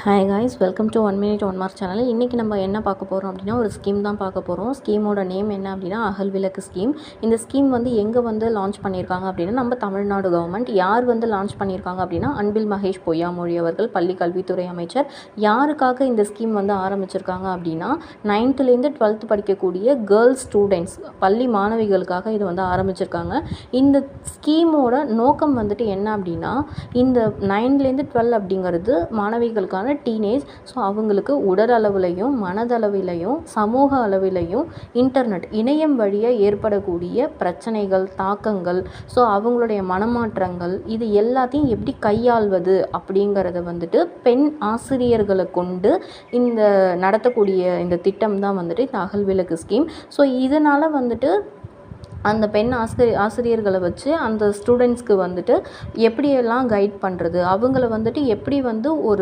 Hi guys, welcome to 1 Minute 1 Mark channel. இன்றைக்கி நம்ம என்ன பார்க்க போகிறோம் அப்படின்னா, ஒரு ஸ்கீம் தான் பார்க்க போகிறோம். ஸ்கீமோட நேம் என்ன அப்படின்னா அகல் விளக்கு ஸ்கீம். இந்த ஸ்கீம் எங்கே லான்ச் பண்ணியிருக்காங்க அப்படின்னா, நம்ம தமிழ்நாடு கவர்மெண்ட். யார் லான்ச் பண்ணியிருக்காங்க அப்படின்னா, அன்பில் மகேஷ் பொய்யாமொழி அவர்கள், பள்ளி கல்வித்துறை அமைச்சர். யாருக்காக இந்த ஸ்கீம் ஆரம்பிச்சிருக்காங்க அப்படின்னா, 9th-லேருந்து 12th படிக்கக்கூடிய கேர்ள்ஸ் ஸ்டூடெண்ட்ஸ், பள்ளி மாணவிகளுக்காக இது ஆரம்பிச்சிருக்காங்க. இந்த ஸ்கீமோட நோக்கம் என்ன அப்படின்னா, இந்த 9லேருந்து 12 அப்படிங்கிறது மாணவிகளுக்கான டீனேஜ். ஸோ அவங்களுக்கு உடல் அளவிலையும் மனதளவிலையும் சமூக அளவிலையும் இணையம் வழியாக ஏற்படக்கூடிய பிரச்சனைகள், தாக்கங்கள், ஸோ அவங்களுடைய மனமாற்றங்கள், இது எல்லாத்தையும் எப்படி கையாள்வது அப்படிங்கிறத பெண் ஆசிரியர்களை கொண்டு இந்த நடத்தக்கூடிய இந்த திட்டம் தான் இந்த அகல் விளக்கு ஸ்கீம். ஸோ இதனால் அந்த பெண் ஆசிரியர்களை வச்சு அந்த ஸ்டூடெண்ட்ஸ்க்கு எப்படியெல்லாம் கைட் பண்ணுறது, அவங்கள எப்படி ஒரு